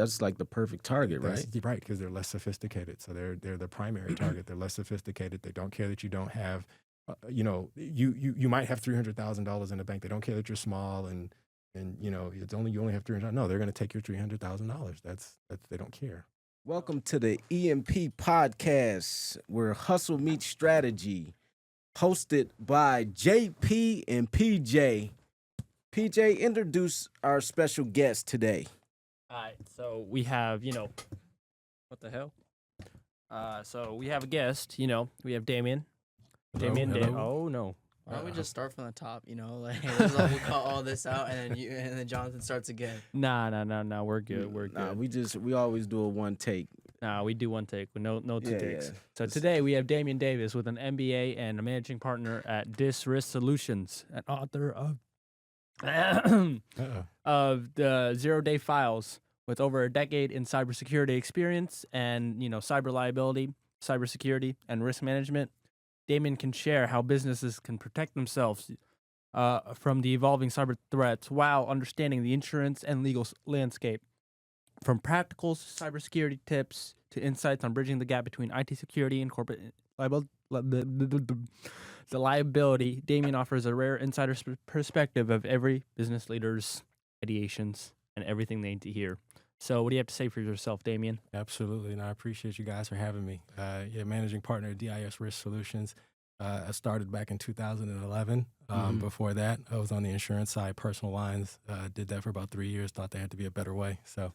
that's like the perfect target, right? That's right, because they're less sophisticated. So they're the primary target. They're less sophisticated. They don't care that you don't have, you might have $300,000 in the bank. They don't care that you're small and you only have 300. No, they're going to take your $300,000. That's they don't care. Welcome to the EMP Podcast, where hustle meets strategy, hosted by JP and PJ. PJ, introduce our special guest today. All right, so we have, what the hell? So we have a guest, we have Damian. Hello. Oh, no. Why don't we just start from the top, we'll cut all this out and then Jonathan starts again. Nah, we're good, Nah, we always do a one take. Nah, we do one take with no two takes. Yeah. So today we have Damian Davis with an MBA and a managing partner at Dis Risk Solutions, an author of the 0-Day Files, with over a decade in cybersecurity experience and, cyber liability, cybersecurity, and risk management. Damian can share how businesses can protect themselves from the evolving cyber threats while understanding the insurance and legal landscape. From practical cybersecurity tips to insights on bridging the gap between IT security and corporate liability, Damian offers a rare insider perspective of every business leader's ideations and everything they need to hear. So what do you have to say for yourself, Damian? Absolutely, and I appreciate you guys for having me. Managing partner at DIS Risk Solutions. I started back in 2011. Before that, I was on the insurance side, personal lines. Did that for about 3 years, thought there had to be a better way. So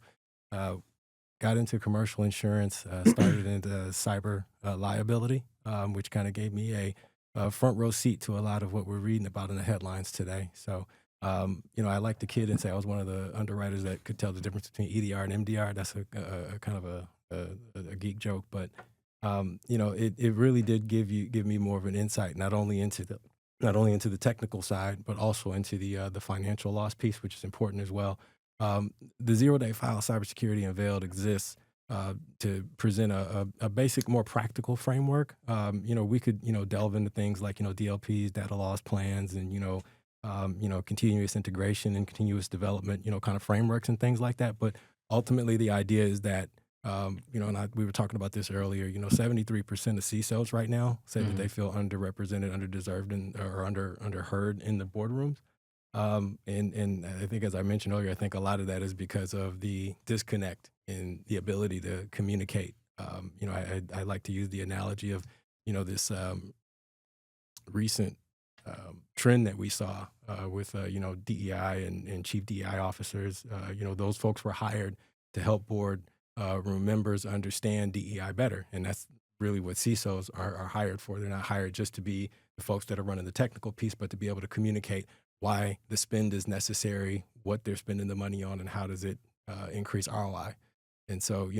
got into commercial insurance, started into cyber liability, which kind of gave me a front row seat to a lot of what we're reading about in the headlines today. So, I like to kid and say I was one of the underwriters that could tell the difference between EDR and MDR. That's a kind of a geek joke, but it really did give me more of an insight, not only into the technical side, but also into the financial loss piece, which is important as well. The 0-Day File Cybersecurity Unveiled exists to present a basic, more practical framework. We could delve into things like DLPs, data loss plans, and continuous integration and continuous development, kind of frameworks and things like that. But ultimately, the idea is that we were talking about this earlier. 73% of CISOs right now say that they feel underrepresented, underdeserved, or underheard in the boardrooms. And I think, as I mentioned earlier, I think a lot of that is because of the disconnect in the ability to communicate. I like to use the analogy of, this recent trend that we saw with, DEI and chief DEI officers. Those folks were hired to help board room members understand DEI better. And that's really what CISOs are hired for. They're not hired just to be the folks that are running the technical piece, but to be able to communicate why the spend is necessary, what they're spending the money on, and how does it increase ROI. And so,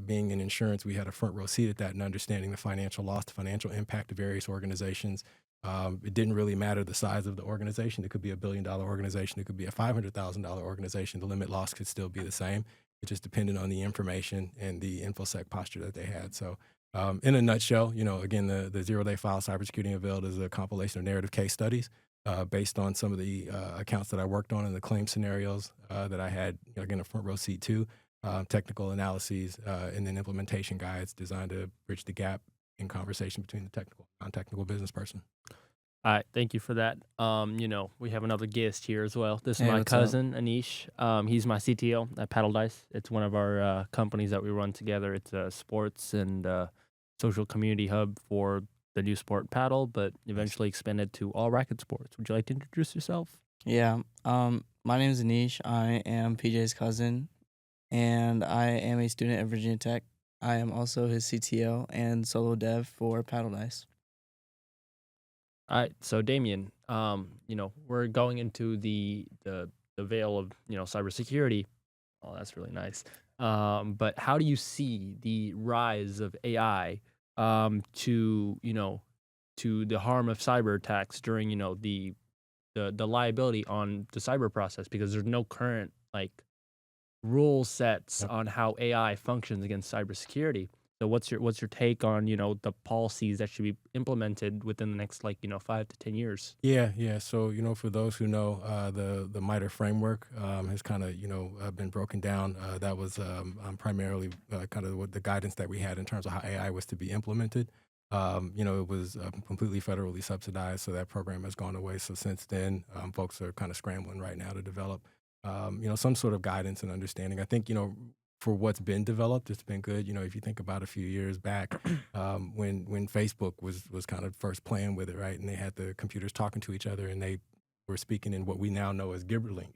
being in insurance, we had a front row seat at that and understanding the financial loss, the financial impact of various organizations. It didn't really matter the size of the organization. It could be $1 billion organization. It could be a $500,000 organization. The limit loss could still be the same. It just depended on the information and the InfoSec posture that they had. So in a nutshell, again, the 0-Day File Cybersecurity Unveiled is a compilation of narrative case studies based on some of the accounts that I worked on and the claim scenarios that I had, again, a front row seat to, technical analyses, and then implementation guides designed to bridge the gap in conversation between the technical and non-technical business person. All right, thank you for that. We have another guest here as well. This is Hey, my what's up? cousin, Anish. He's my CTO at Paddle Dice. It's one of our companies that we run together. It's a sports and social community hub for the new sport paddle, but eventually expanded to all racket sports. Would you like to introduce yourself? Yeah. My name is Anish. I am PJ's cousin, and I am a student at Virginia Tech. I am also his CTO and solo dev for Paddle Dice. All right, so Damian, we're going into the veil of cybersecurity. Oh, that's really nice. But how do you see the rise of AI to the harm of cyber attacks during the liability on the cyber process? Because there's no current rule sets on how AI functions against cybersecurity. So what's your take on, the policies that should be implemented within the next 5 to 10 years? Yeah. So, for those who know, the MITRE framework has kind of, been broken down. That was primarily kind of what the guidance that we had in terms of how AI was to be implemented. It was completely federally subsidized, so that program has gone away. So since then, folks are kind of scrambling right now to develop, some sort of guidance and understanding. I think, for what's been developed, it's been good. If you think about a few years back, when Facebook was kind of first playing with it, right, and they had the computers talking to each other, and they were speaking in what we now know as gibberlink.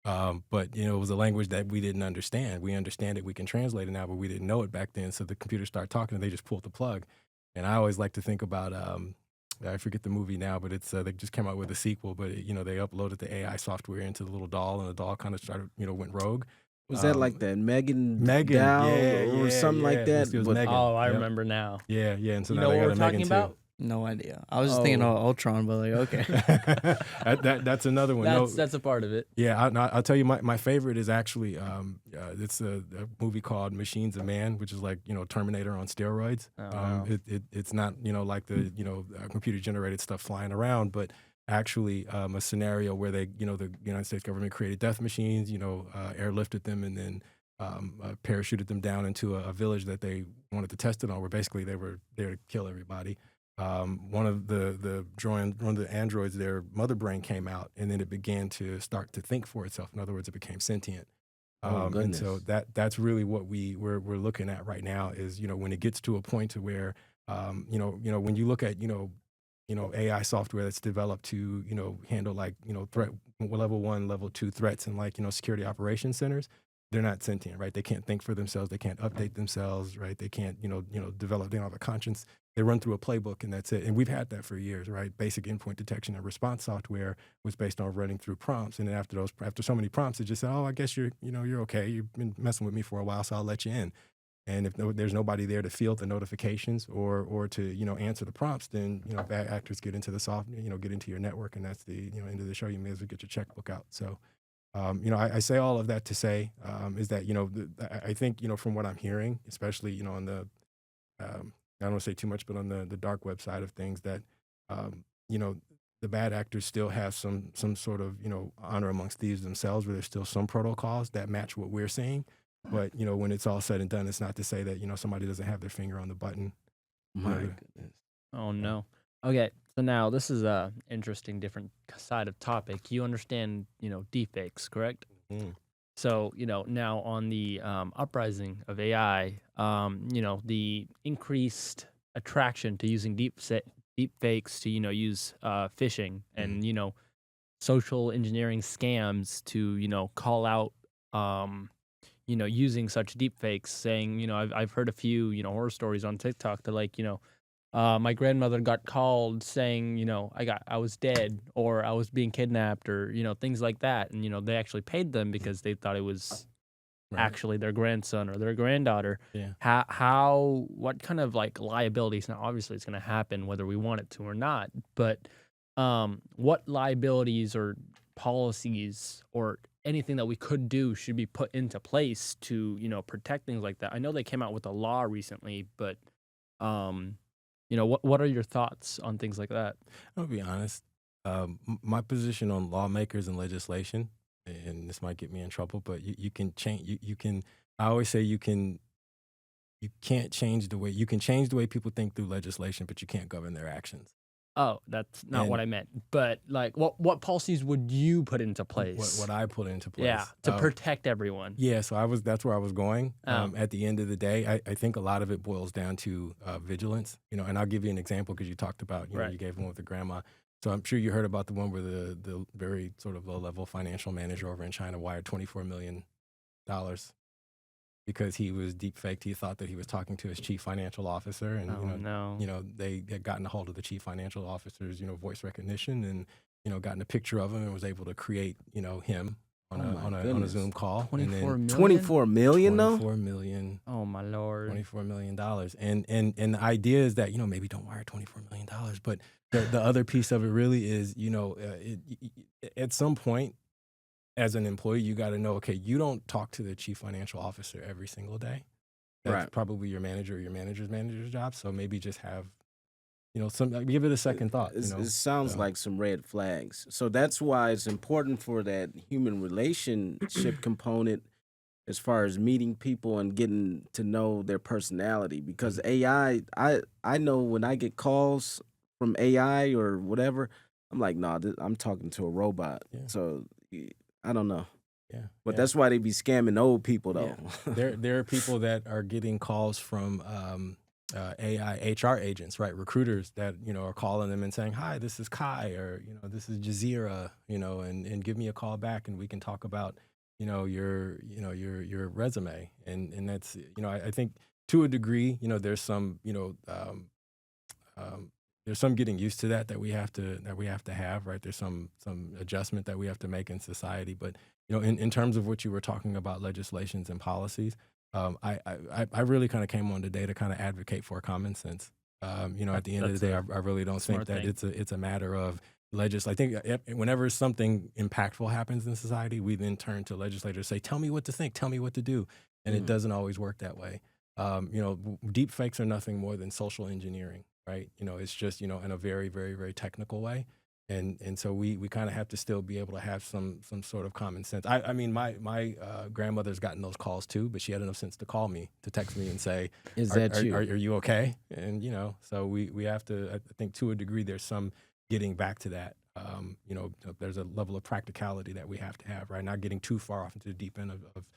But it was a language that we didn't understand. We understand it, we can translate it now, but we didn't know it back then. So the computers start talking, and they just pulled the plug. And I always like to think about I forget the movie now, but it's they just came out with a sequel. But they uploaded the AI software into the little doll, and the doll kind of started went rogue. Was that like that Megan Megan, Dow yeah, or something like that? It was But- Megan. Oh, I Yep. remember now. Yeah. And so You now know they what got we're a talking Megan about? No idea. I was just thinking Oh. about Ultron, but like, okay. too. That's another one. That's a part of it. Yeah, I'll tell you, my favorite is actually it's a movie called Machines of Man, which is like Terminator on steroids. Oh, wow. It's not like the computer generated stuff flying around, but actually a scenario where they the United States government created death machines, airlifted them and then parachuted them down into a village that they wanted to test it on, where basically they were there to kill everybody. One of the androids, their mother brain came out, and then it began to start to think for itself. In other words, it became sentient. Oh, And so goodness. that's really what we're looking at right now is when it gets to a point to where when you look at AI software that's developed to handle like threat level 1, level 2 threats and like security operations centers. They're not sentient, right? They can't think for themselves. They can't update themselves, right? They can't, develop. They don't have a conscience. They run through a playbook, and that's it. And we've had that for years, right? Basic endpoint detection and response software was based on running through prompts, and then after so many prompts, it just said, "Oh, I guess you're okay. You've been messing with me for a while, so I'll let you in." And if there's nobody there to field the notifications or to answer the prompts, then bad actors get into get into your network, and that's the end of the show. You may as well get your checkbook out. So. I say all of that to say is that I think from what I'm hearing, especially on the I don't want to say too much, but on the dark web side of things, that the bad actors still have some sort of honor amongst thieves themselves, where there's still some protocols that match what we're seeing. But when it's all said and done, it's not to say that somebody doesn't have their finger on the button. My Yeah. goodness. Oh no. Okay, so now this is a interesting, different side of topic. You understand, deepfakes, correct? Mm. So, now on the uprising of AI, the increased attraction to using deepfakes to, use phishing and, social engineering scams to, call out, using such deepfakes, saying, I've heard a few, horror stories on TikTok that like, my grandmother got called saying, I was dead or I was being kidnapped or, things like that. And, they actually paid them because they thought it was Right. actually their grandson or their granddaughter. Yeah. What kind of like liabilities? Now, obviously it's going to happen whether we want it to or not, but what liabilities or policies or anything that we could do should be put into place to, protect things like that? I know they came out with a law recently, but, what are your thoughts on things like that? I'll be honest. My position on lawmakers and legislation, and this might get me in trouble, but you can change. You can. I always say you can. You can't change the way you can change the way people think through legislation, but you can't govern their actions. Oh, that's not what I meant. But like, what policies would you put into place? What I put into place, Yeah, to protect everyone. Yeah, so that's where I was going. Oh. At the end of the day, I think a lot of it boils down to vigilance. And I'll give you an example because you talked about, Right. you gave one with the grandma. So I'm sure you heard about the one where the very sort of low-level financial manager over in China wired $24 million because he was deep-faked. He thought that he was talking to his chief financial officer, and no. They had gotten a hold of the chief financial officer's voice recognition and gotten a picture of him and was able to create him on a goodness. Zoom call. 24 million? 24 million though? $24 million. Oh my lord. $24 million. And the idea is that, maybe don't wire $24 million. But the other piece of it really is, at some point as an employee, you got to know, okay, you don't talk to the chief financial officer every single day. That's Right. probably your manager or your manager's job. So maybe just have, give it a second thought. It sounds So, like some red flags. So that's why it's important for that human relationship component as far as meeting people and getting to know their personality. Because AI, I know when I get calls from AI or whatever, I'm like, nah, I'm talking to a robot. Yeah. So I don't know. yeah. But yeah. that's why they be scamming old people though. There are people that are getting calls from AI HR agents, right? Recruiters that are calling them and saying, "Hi, this is Kai," or "This is Jazeera," and give me a call back and we can talk about your resume, and that's I think to a degree there's some there's some getting used to that we have to have, right? There's some adjustment that we have to make in society, but in terms of what you were talking about, legislations and policies, I really kind of came on today to kind of advocate for common sense. At the end of the day, I really don't think that it's a matter of I think whenever something impactful happens in society, we then turn to legislators, say, "Tell me what to think, tell me what to do," and it doesn't always work that way. Deep fakes are nothing more than social engineering, right? It's just in a very, very, very technical way. And so we kind of have to still be able to have some sort of common sense. I mean, my grandmother's gotten those calls too, but she had enough sense to call me, to text me and say, Is that you? Are you okay? And so we have to. I think to a degree, there's some getting back to that. There's a level of practicality that we have to have, right? Not getting too far off into the deep end of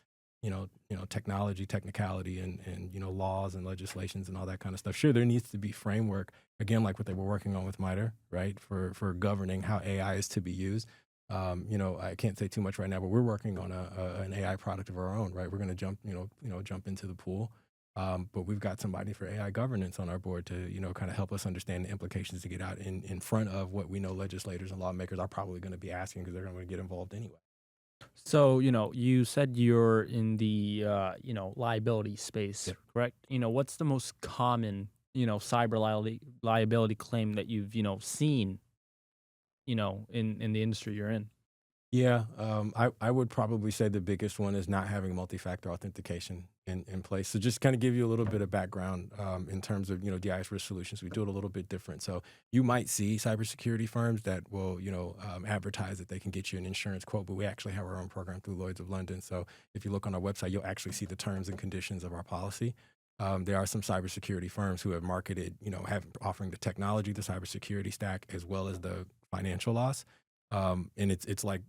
technology, technicality, and laws and legislations and all that kind of stuff. Sure, there needs to be framework, again, like what they were working on with MITRE, right, for governing how AI is to be used. I can't say too much right now, but we're working on an AI product of our own, right? We're going to jump into the pool, but we've got somebody for AI governance on our board to kind of help us understand the implications to get out in front of what we know legislators and lawmakers are probably going to be asking, because they're going to get involved anyway. So, you said you're in the, liability space, Yep. correct? What's the most common, cyber liability claim that you've, seen, in the industry you're in? Yeah, I would probably say the biggest one is not having multi-factor authentication in place. So just kind of give you a little bit of background in terms of, DIS Risk Solutions. We do it a little bit different. So you might see cybersecurity firms that will, advertise that they can get you an insurance quote, but we actually have our own program through Lloyd's of London. So if you look on our website, you'll actually see the terms and conditions of our policy. There are some cybersecurity firms who have marketed, offering the technology, the cybersecurity stack, as well as the financial loss. And it's like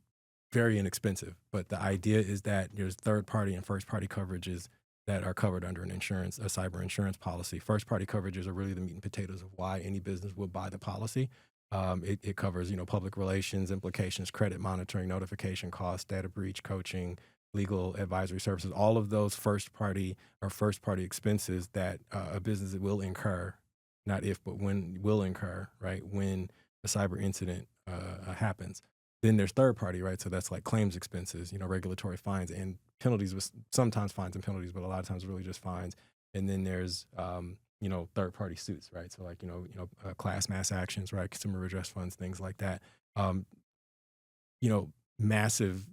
very inexpensive, but the idea is that there's third-party and first-party coverages that are covered under a cyber insurance policy. First-party coverages are really the meat and potatoes of why any business would buy the policy. It covers, public relations, implications, credit monitoring, notification costs, data breach, coaching, legal advisory services, all of those first-party expenses that a business will incur, not if, but when will incur, right, when a cyber incident happens. Then there's third party, right? So that's like claims expenses, regulatory fines and penalties, with sometimes fines and penalties, but a lot of times really just fines. And then there's, third party suits, right? So like, class mass actions, right? Consumer redress funds, things like that. Massive,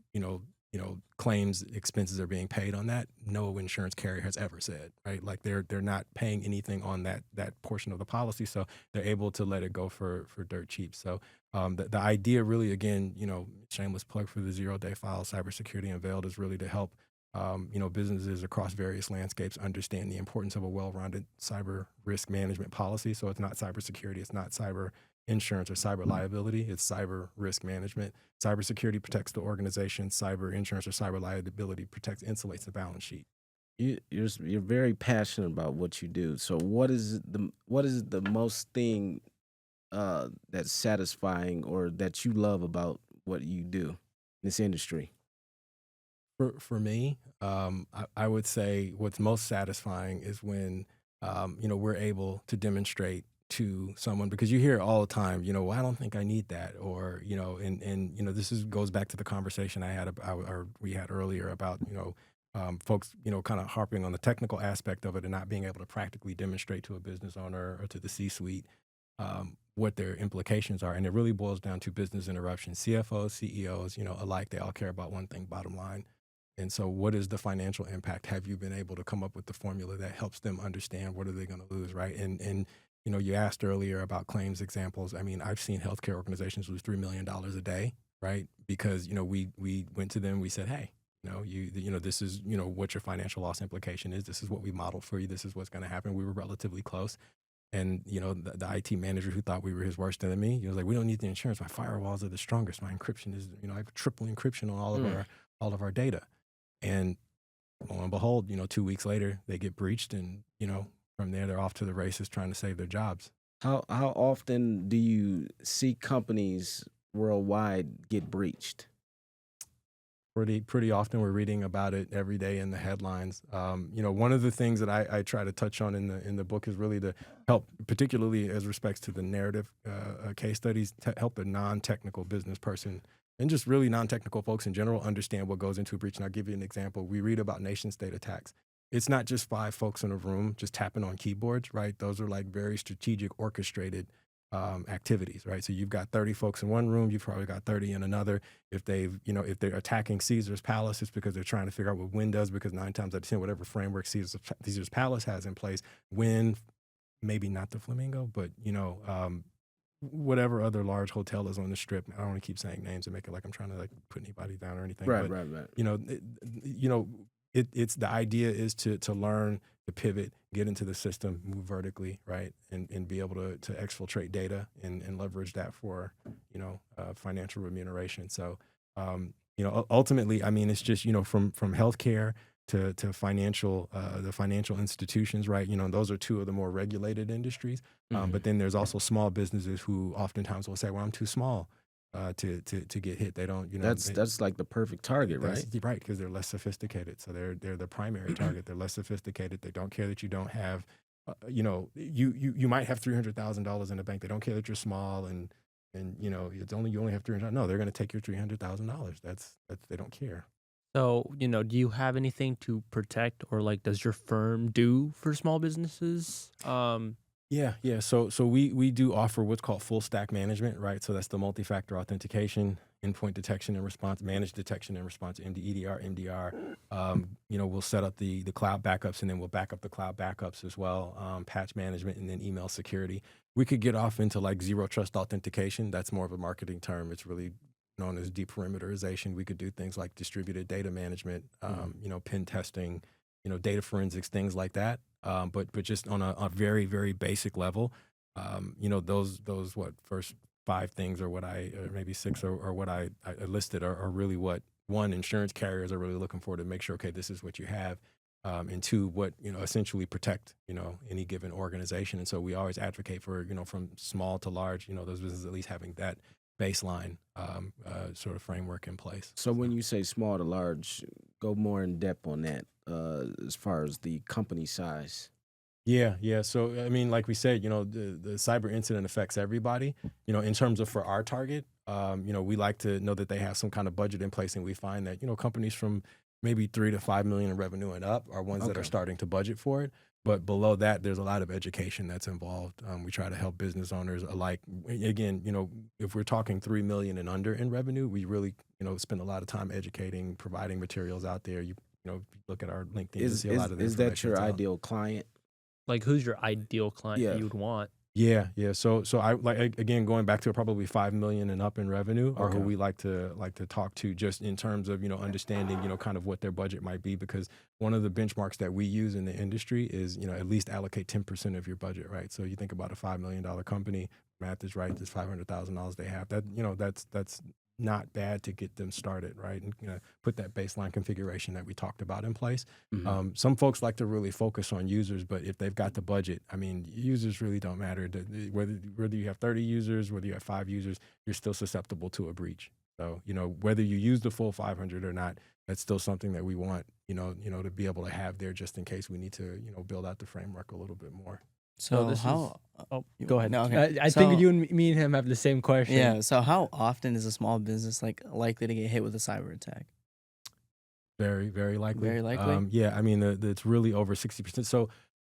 claims expenses are being paid on that. No insurance carrier has ever said, right? Like they're not paying anything on that portion of the policy, so they're able to let it go for dirt cheap. So the idea really, again, shameless plug for the 0-day file, Cybersecurity Unveiled, is really to help businesses across various landscapes understand the importance of a well-rounded cyber risk management policy. So it's not cybersecurity, it's not cyber insurance or cyber liability, it's cyber risk management. Cybersecurity protects the organization. Cyber insurance or cyber liability insulates the balance sheet. You're very passionate about what you do. So what is the most thing that's satisfying or that you love about what you do in this industry? For me, I would say what's most satisfying is when we're able to demonstrate to someone, because you hear it all the time, well, I don't think I need that, or and this goes back to the conversation we had earlier about folks kind of harping on the technical aspect of it and not being able to practically demonstrate to a business owner or to the C-suite what their implications are. And it really boils down to business interruption. CFOs, CEOs, alike, they all care about one thing: bottom line. And so what is the financial impact? Have you been able to come up with the formula that helps them understand what are they going to lose, right? And you know, you asked earlier about claims examples. I mean, I've seen healthcare organizations lose $3 million a day, right? Because, you know, we went to them, we said, hey, you know, this is, you know, what your financial loss implication is. This is what we modeled for you. This is what's going to happen. We were relatively close. And, you know, the IT manager who thought we were his worst enemy, he was like, we don't need the insurance. My firewalls are the strongest. My encryption is, you know, I have triple encryption on all of our data. And lo and behold, you know, 2 weeks later, they get breached. And, you know, from there, they're off to the races trying to save their jobs. How often do you see companies worldwide get breached? Pretty often. We're reading about it every day in the headlines. You know, one of the things that I try to touch on in the book is really to help, particularly as respects to the narrative case studies, to help the non-technical business person and just really non-technical folks in general understand what goes into a breach. And I'll give you an example. We read about nation-state attacks. It's not just 5 folks in a room just tapping on keyboards, right? Those are like very strategic, orchestrated activities, right? So you've got 30 folks in one room, you've probably got 30 in another. If if they're attacking Caesar's Palace, it's because they're trying to figure out what Wynn does, because 9 times out of 10, whatever framework Caesar's Palace has in place, Wynn, maybe not the Flamingo, but, you know, whatever other large hotel is on the Strip. I don't want to keep saying names and make it like I'm trying to like put anybody down or anything. Right. You know, it's the idea is to learn, to pivot, get into the system, move vertically, right, and be able to exfiltrate data and leverage that for, you know, financial remuneration. So, you know, ultimately, I mean, it's just, you know, from healthcare to financial, the financial institutions, right? You know, those are 2 of the more regulated industries. But then there's also small businesses who oftentimes will say, well, I'm too small to get hit. They don't, you know. That's like the perfect target, right? Right, because they're less sophisticated. So they're the primary target. They're less sophisticated. They don't care that you don't have, you know, you might have $300,000 in the bank. They don't care that you're small and you know, you only have $300. No, they're going to take your $300,000. That's they don't care. So, you know, do you have anything to protect, or like, does your firm do for small businesses? Yeah. So we do offer what's called full stack management, right? So that's the multi-factor authentication, endpoint detection and response, managed detection and response, EDR, MDR. You know, we'll set up the cloud backups, and then we'll back up the cloud backups as well, patch management, and then email security. We could get off into like zero trust authentication. That's more of a marketing term. It's really known as deperimeterization. We could do things like distributed data management, you know, pen testing, you know, data forensics, things like that. But just on a very, very basic level, you know, those first 5 things, or maybe 6 or what I listed are really what, 1, insurance carriers are really looking for to make sure, okay, this is what you have. And 2, what, you know, essentially protect, you know, any given organization. And so we always advocate for, you know, from small to large, you know, those businesses at least having that baseline sort of framework in place. So when you say small to large, go more in depth on that as far as the company size. Yeah. So, I mean, like we said, you know, the cyber incident affects everybody, you know, in terms of for our target, you know, we like to know that they have some kind of budget in place. And we find that, you know, companies from maybe 3 to 5 million in revenue and up are ones that are starting to budget for it. But below that, there's a lot of education that's involved. We try to help business owners alike. Again, you know, if we're talking 3 million and under in revenue, we really, you know, spend a lot of time educating, providing materials out there. You know, look at our LinkedIn, you see a lot of Is that your ideal client? Like, who's your ideal client that you would want? Yeah. So I like, again, going back to probably 5 million and up in revenue are who we like to talk to, just in terms of, you know, understanding, you know, kind of what their budget might be, because one of the benchmarks that we use in the industry is, you know, at least allocate 10% of your budget, right? So you think about a $5 million company, math is right, there's $500,000 they have. That, you know, that's not bad to get them started, right? And, you know, put that baseline configuration that we talked about in place. Some folks like to really focus on users, but if they've got the budget, I mean, users really don't matter. Whether you have 30 users, whether you have 5 users, you're still susceptible to a breach. So, you know, whether you use the full 500 or not, that's still something that we want, you know, to be able to have there just in case we need to, you know, build out the framework a little bit more. So this how? Go ahead. No, okay. I think you and me and him have the same question. Yeah. So how often is a small business like likely to get hit with a cyber attack? Very, very likely. Very likely. Yeah. I mean, it's really over 60%. So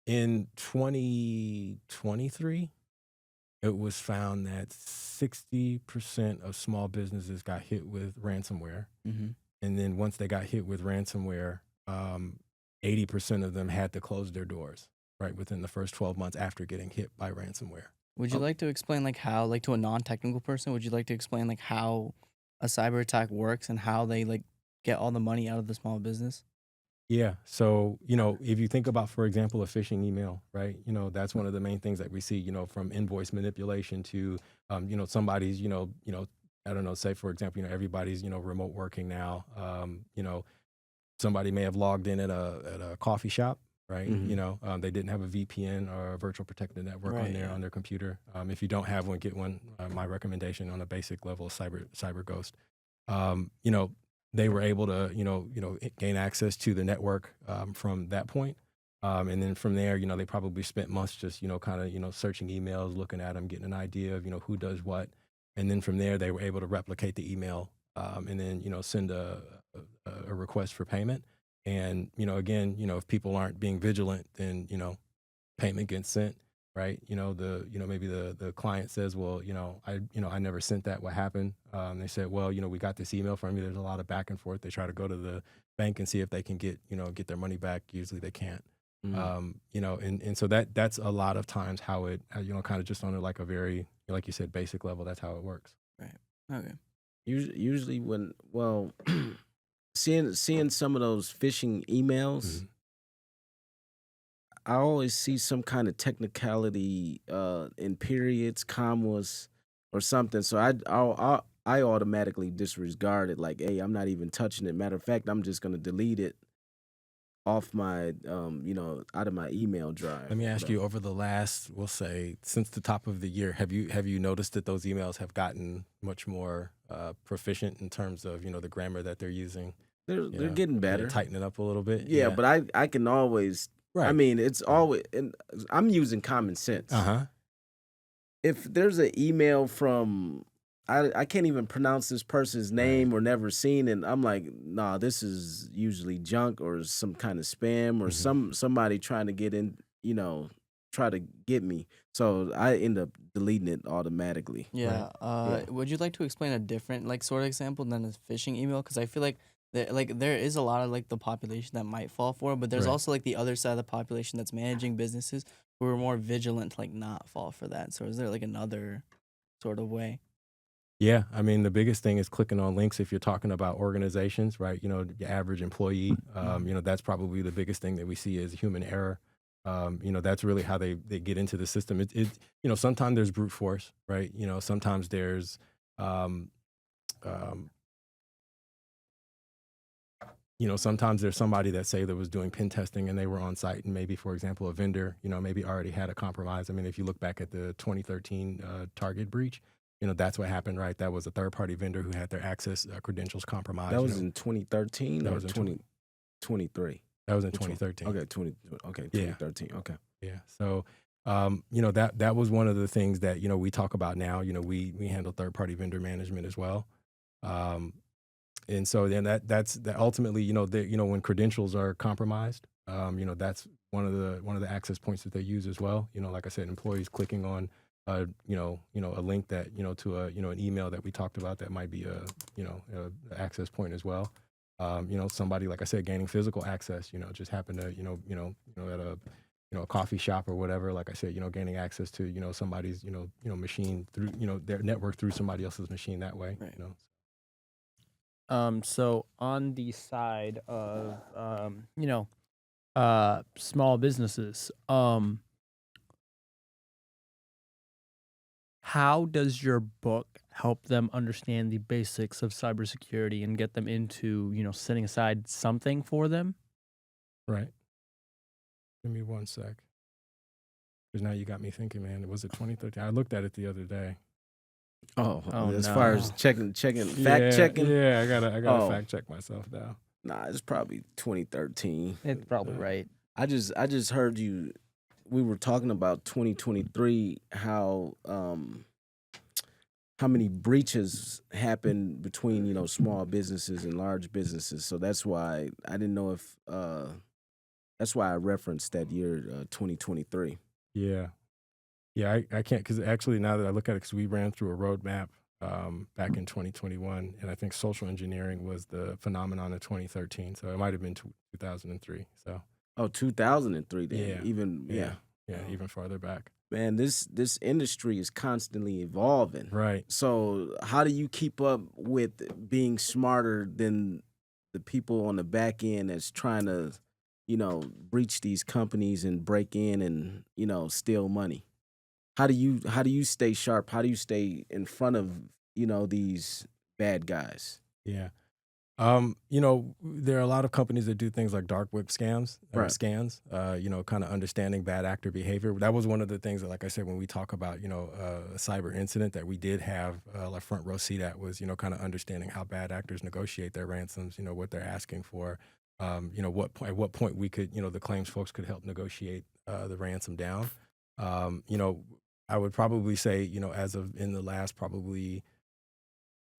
in 2023, it was found that 60% of small businesses got hit with ransomware. And then once they got hit with ransomware, 80% of them had to close their doors, right, within the first 12 months after getting hit by ransomware. Would you like to explain like how, like to a non-technical person, would you like to explain like how a cyber attack works and how they like get all the money out of the small business? Yeah. So, if you think about, for example, a phishing email, right? That's one of the main things that we see, from invoice manipulation to, somebody's, I don't know, say, for example, everybody's, remote working now. Somebody may have logged in at a coffee shop, right? They didn't have a VPN or a virtual protected network Right, on their computer. If you don't have one, get one. My recommendation on a basic level is Cyber Ghost. They were able to, gain access to the network from that point. And then from there, they probably spent months just, kind of, searching emails, looking at them, getting an idea of, who does what. And then from there, they were able to replicate the email and then, send a request for payment. And, again, if people aren't being vigilant, then, payment gets sent. Right. Maybe the client says, well, I never sent that. What happened? They said, well, we got this email from you. There's a lot of back and forth. They try to go to the bank and see if they can get their money back. Usually they can't. And so that's a lot of times how it, kind of just on like a very, like you said, basic level, that's how it works. Right. Okay. Usually when, seeing some of those phishing emails, Mhm. I always see some kind of technicality in periods, commas, or something. So I automatically disregard it. Like, hey, I'm not even touching it. Matter of fact, I'm just gonna delete it off my out of my email drive. Let me ask you, over the last, we'll say, since the top of the year, have you noticed that those emails have gotten much more proficient in terms of, the grammar that they're using? They're getting better. Tighten it up a little bit. Yeah, but I can always. Right. I mean, it's always. And I'm using common sense. If there's an email from, I can't even pronounce this person's name or never seen it, I'm like, nah, this is usually junk or some kind of spam or somebody trying to get in, try to get me. So I end up deleting it automatically. Yeah. Would you like to explain a different like sort of example than a phishing email? Because I feel like there is a lot of like the population that might fall for it, but there's also like the other side of the population that's managing businesses who are more vigilant to like not fall for that. So is there like another sort of way? Yeah, I mean, the biggest thing is clicking on links if you're talking about organizations, right? Your average employee, that's probably the biggest thing that we see is human error. That's really how they get into the system. Sometimes there's brute force, right? Sometimes there's, sometimes there's somebody that say that was doing pen testing and they were on site and maybe, for example, a vendor, maybe already had a compromise. I mean, if you look back at the 2013 Target breach, that's what happened, right? That was a third-party vendor who had their access credentials compromised. That was in 2013 That or was in 2023? That was in Which one? 2013. Okay, 2013. Okay. Yeah. So, that was one of the things that, we talk about now. We handle third-party vendor management as well. And so then that's ultimately, when credentials are compromised, that's one of the access points that they use as well. Like I said, employees clicking on a link that, to an email that we talked about that might be a access point as well. Somebody, like I said, gaining physical access, just happen to, at a coffee shop or whatever, like I said, gaining access to, somebody's, machine through, their network through somebody else's machine that way, Right. So on the side of, small businesses, how does your book help them understand the basics of cybersecurity and get them into, setting aside something for them? Right. Give me one sec. Because now you got me thinking, man, was it 2013? I looked at it the other day. Oh, as no. far as checking, fact checking. Yeah, I gotta fact check myself now. Nah, it's probably 2013. It's probably right. I just heard you. We were talking about 2023. How many breaches happen between small businesses and large businesses. So that's why I didn't know if that's why I referenced that year 2023. Yeah. I can't, because actually now that I look at it, because we ran through a roadmap back in 2021, and I think social engineering was the phenomenon of 2013. So it might have been 2003. So 2003 then. Yeah. Even even farther back. Man, this industry is constantly evolving. Right. So how do you keep up with being smarter than the people on the back end that's trying to, breach these companies and break in and, steal money? How do you stay sharp? How do you stay in front of, these bad guys? Yeah. There are a lot of companies that do things like dark web scams or Right. scans, kind of understanding bad actor behavior. That was one of the things that, like I said, when we talk about, a cyber incident that we did have a front row seat at was, kind of understanding how bad actors negotiate their ransoms, what they're asking for, at what point we could, the claims folks could help negotiate the ransom down. I would probably say, as of in the last probably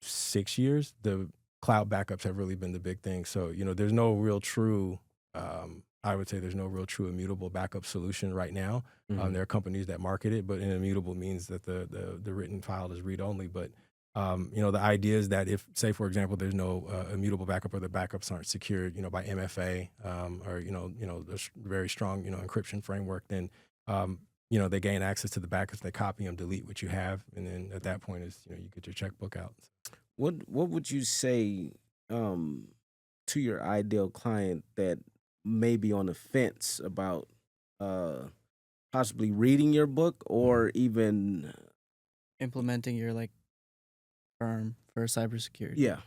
6 years, the cloud backups have really been the big thing. So, there's no real true, I would say there's no real true immutable backup solution right now. Mhm. There are companies that market it, but immutable means that the written file is read only. But, the idea is that if, say, for example, there's no immutable backup or the backups aren't secured, by MFA or, a very strong, encryption framework, then, they gain access to the backups, they copy them, delete what you have. And then at that point is, you get your checkbook out. What would you say to your ideal client that may be on the fence about possibly reading your book or even Implementing your firm for cybersecurity. yeah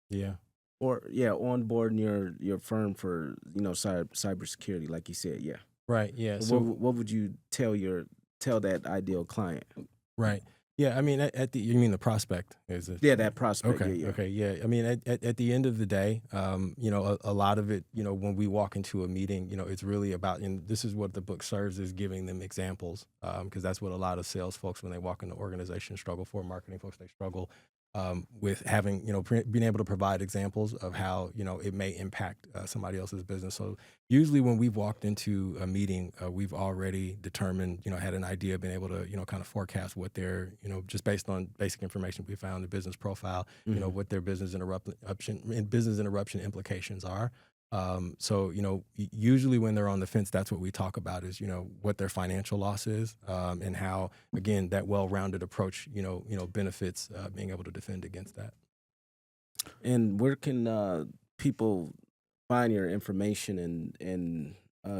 Yeah. onboarding your firm for cybersecurity, like you said, yeah. Right. Yeah. So what would you tell that ideal client? Right. Yeah. I mean, you mean the prospect is it? Yeah, that prospect. Okay. Yeah. Okay. Yeah. I mean, at the end of the day, a lot of it, when we walk into a meeting, it's really about, and this is what the book serves, is giving them examples, because that's what a lot of sales folks, when they walk into organizations, struggle for. Marketing folks, they struggle with having, being able to provide examples of how, it may impact somebody else's business. So usually when we've walked into a meeting, we've already determined, had an idea, been able to, kind of forecast what their, just based on basic information we found, the business profile, Mhm. what their business interruption implications are. So, usually when they're on the fence, that's what we talk about is, what their financial loss is, and how, again, that well-rounded approach, benefits being able to defend against that. And where can people find your information and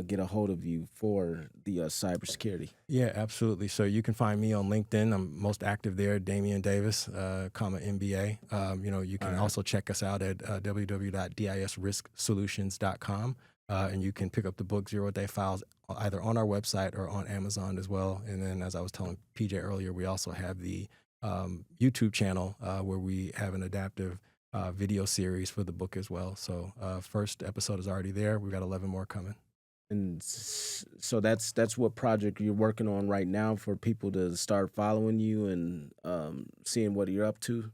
get a hold of you for the cybersecurity? Yeah, absolutely. So you can find me on LinkedIn. I'm most active there, Damian Davis, MBA. You can also check us out at www.disrisksolutions.com. And you can pick up the book 0 Day Files either on our website or on Amazon as well. And then, as I was telling PJ earlier, we also have the YouTube channel where we have an adaptive video series for the book as well. So first episode is already there. We've got 11 more coming. And so that's what project you're working on right now for people to start following you and seeing what you're up to.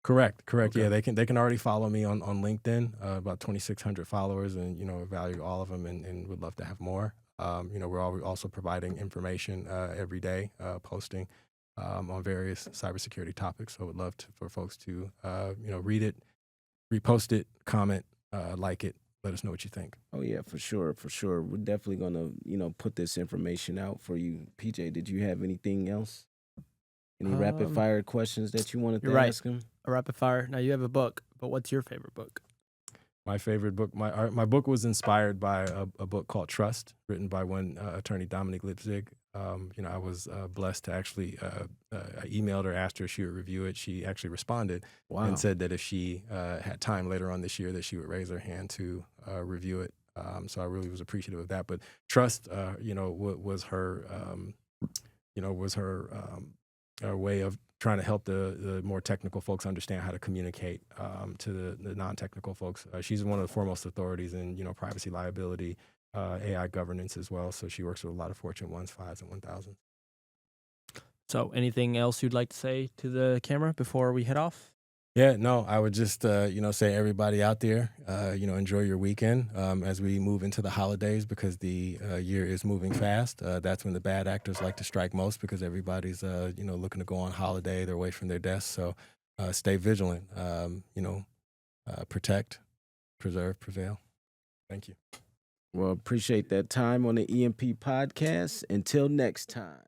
Correct. Okay. Yeah, they can already follow me on LinkedIn. About 2,600 followers, and value all of them, and would love to have more. We're also providing information every day, posting on various cybersecurity topics. So, would love for folks to read it, repost it, comment, like it. Let us know what you think. Oh yeah, for sure. We're definitely gonna put this information out for you. PJ, did you have anything else? Any rapid fire questions that you wanted to ask him? A rapid fire. Now you have a book, but what's your favorite book? My favorite book, my book was inspired by a book called Trust, written by one attorney, Dominic Lipzig. I was blessed to actually, I emailed her, asked her if she would review it. She actually responded and said that if she had time later on this year, that she would raise her hand to review it. So I really was appreciative of that. But Trust, was her, way of trying to help the more technical folks understand how to communicate to the non-technical folks. She's one of the foremost authorities in, privacy, liability, AI governance as well. So she works with a lot of Fortune 1s, 5s, and 1000s. So anything else you'd like to say to the camera before we head off? Yeah, no, I would just, say everybody out there, enjoy your weekend as we move into the holidays because the year is moving fast. That's when the bad actors like to strike most because everybody's, looking to go on holiday. They're away from their desks. So stay vigilant, protect, preserve, prevail. Thank you. Well, appreciate that time on the EMP podcast. Until next time.